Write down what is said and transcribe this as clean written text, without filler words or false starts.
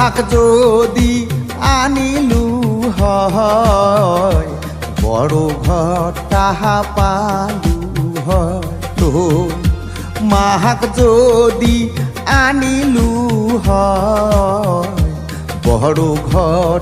মাহাক যদি আনিলু হয় বড় ঘর তাহা পালু হয় তো মাহাক যদি আনিলু হয় বড় ঘর